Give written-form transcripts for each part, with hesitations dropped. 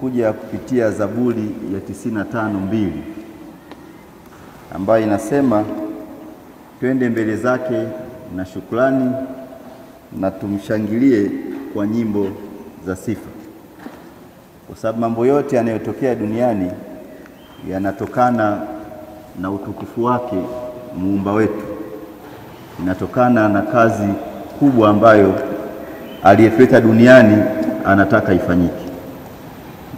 nimekuja kupitia Zaburi ya 95:2 ambayo inasema twende mbele zake na shukrani na tumshangilie kwa nyimbo za sifa. Kwa sababu mambo yote yanayotokea duniani yanatokana na utukufu wake muumba wetu, inatokana na kazi kubwa ambayo aliyetuleta duniani anataka ifanyike.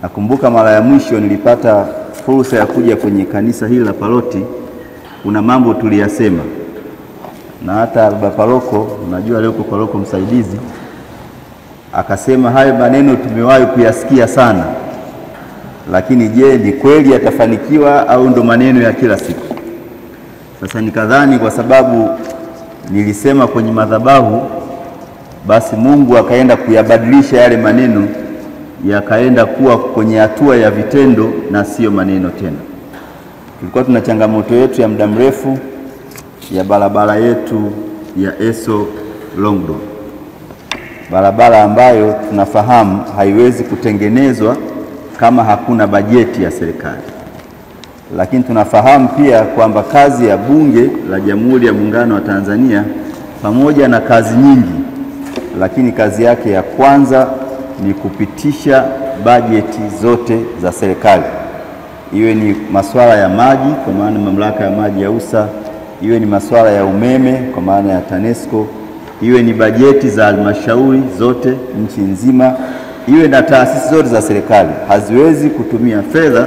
Nakumbuka mara ya mwisho nilipata fursa ya kuja kwenye kanisa hili la Paloti, kuna mambo tuliyasema, na hata baba paroko, unajua leo kwa paroko msaidizi, akasema hayo maneno tumewahi kuyasikia sana, lakini je, ni kweli yatafanikiwa au ndo maneno ya kila siku? Sasa nikadhani kwa sababu nilisema kwenye madhabahu, basi Mungu akaenda kuyabadilisha yale maneno, yakaenda kuwa kwenye hatua ya vitendo na sio maneno tena. Tulikuwa tuna changamoto yetu ya muda mrefu ya barabara yetu ya Eso Longdon, barabara ambayo tunafahamu haiwezi kutengenezwa kama hakuna bajeti ya serikali. Lakini tunafahamu pia kwamba kazi ya Bunge la Jamhuri ya Muungano wa Tanzania pamoja na kazi nyingi, lakini kazi yake ya kwanza ni kupitisha bajeti zote za serikali, iwe ni masuala ya maji kwa maana mamlaka ya maji ya USA, iwe ni masuala ya umeme kwa maana ya TANESCO, iwe ni bajeti za halmashauri zote nchi nzima, iwe na taasisi zote za serikali. Haziwezi kutumia fedha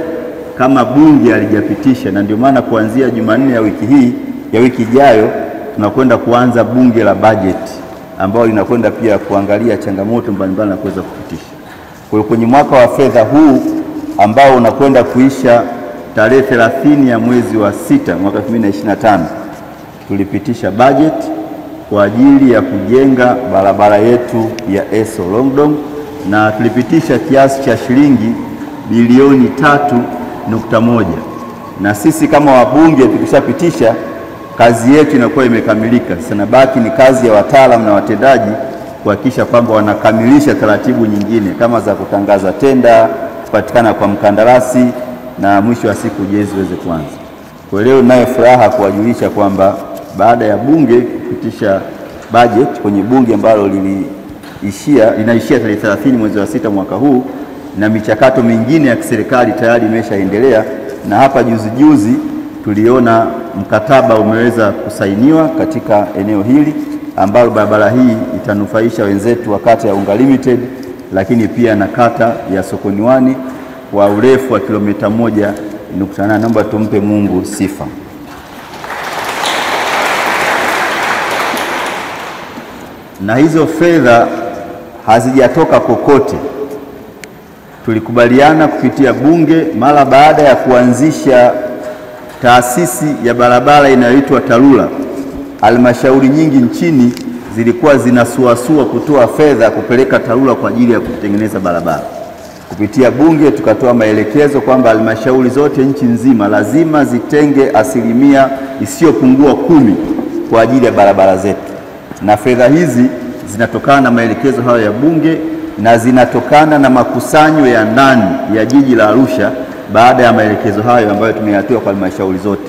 kama Bunge halijapitisha, na ndio maana kuanzia Jumanne ya wiki ijayo tunakwenda kuanza bunge la bajeti ambao linakwenda pia kuangalia changamoto mbalimbali na kuweza kupitisha. Kwa hiyo kwenye mwaka wa fedha huu ambao unakwenda kuisha tarehe 30 ya mwezi wa 6 mwaka 2025, tulipitisha bajeti kwa ajili ya kujenga barabara yetu ya Eso Longdon, na tulipitisha kiasi cha shilingi bilioni 3.1, na sisi kama wabunge tukishapitisha kazi yetu inakuwa imekamilika. Sasa baki ni kazi ya wataalamu na watendaji kuhakikisha kwamba wanakamilisha taratibu nyingine kama za kutangaza tenda, kupatikana kwa mkandarasi, na mwisho wa siku ujenzi uweze kuanza. Kwa leo ninayo furaha kuwajulisha kwamba baada ya bunge kupitisha budget kwenye bunge ambalo linaishia tarehe 30 mwezi wa 6 mwaka huu, na michakato mingine ya kiserikali tayari imeshaendelea, na hapa juzi tuliona mkataba umeweza kusainiwa katika eneo hili ambalo barabara hii itanufaisha wenzetu wa kata ya Unga Limited, lakini pia na kata ya Sokoniwani kwa urefu wa kilomita 1.8. Naomba tumpe Mungu sifa. Na hizo fedha hazijatoka kokote. Tulikubaliana kupitia bunge mara baada ya kuanzisha taasisi ya barabara inayoitwa TARURA. Halmashauri nyingi nchini zilikuwa zinasuasua kutoa fedha kupeleka TARURA kwa ajili ya kutengeneza barabara. Kupitia bunge tukatoa maelekezo kwamba halmashauri zote nchi nzima lazima zitenge asilimia isiyopungua 10 kwa ajili ya barabara zetu, na fedha hizi zinatokana na maelekezo hayo ya bunge na zinatokana na makusanyo ya ndani ya jiji la Arusha baada ya maelekezo hayo ambayo tumeyatoa kwa halmashauri zote.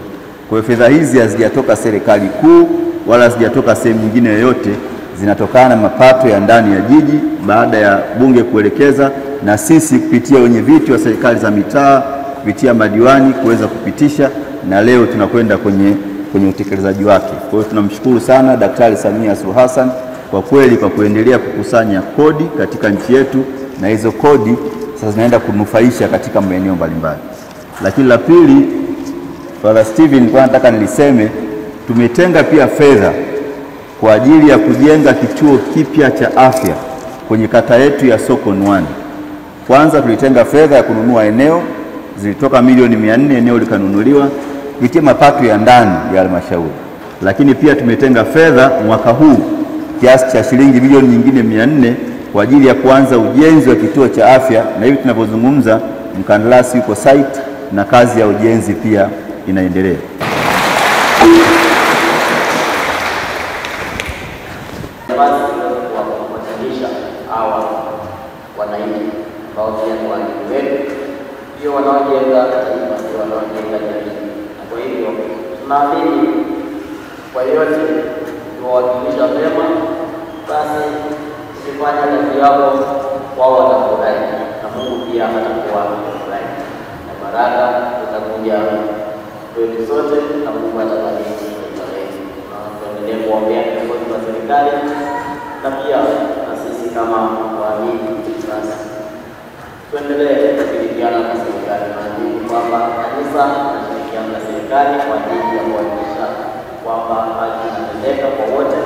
Kwa hiyo fedha hizi hazijatoka serikali kuu wala hazijatoka sehemu nyingine yoyote, zinatokana na mapato ya ndani ya jiji baada ya bunge kuelekeza, na sisi kupitia wenye viti wa serikali za mitaa, kupitia madiwani kuweza kupitisha, na leo tunakwenda kwenye utekelezaji wake. Kwa hiyo tunamshukuru sana Daktari Samia Suluhu Hassan kwa kweli kwa kuendelea kukusanya kodi katika nchi yetu, na hizo kodi sasa zinaenda kunufaisha katika maeneo mbalimbali. Lakini la pili, Father Steven, kwa nataka niliseme, tumetenga pia fedha kwa ajili ya kujenga kituo kipya cha afya kwenye kata yetu ya Sokoniwani. Kwanza tulitenga fedha ya kununua eneo, zilitoka milioni 400, eneo likanunuliwa kupitia mapato ya ndani ya halmashauri. Lakini pia tumetenga fedha mwaka huu kiasi cha shilingi milioni nyingine 400 kwa ajili ya kuanza ujenzi wa kituo cha afya, na hivi tunavyozungumza mkandarasi yuko site na kazi ya ujenzi pia inaendelea. Wananchi ambao pia ni wageni wetu wanaojenga taifa ndio wanaojenga jamii. Kwa hivyo tunaamini kwa yote tuwawakilisha vyema, basi ukifanya kazi yako wao watafurahi na Mungu pia atakuwa amefurahi, na baraka zitakuja kwetu sote na Mungu atabariki taifa letu. Na tuendelee kuombea viongozi wa serikali na pia na sisi kama waamini, basi tuendelee kushirikiana na serikali. Naamini kwamba kanisa linashirikiana na serikali kwa ajili ya kuhakikisha kwamba haki inatendeka kwa wote.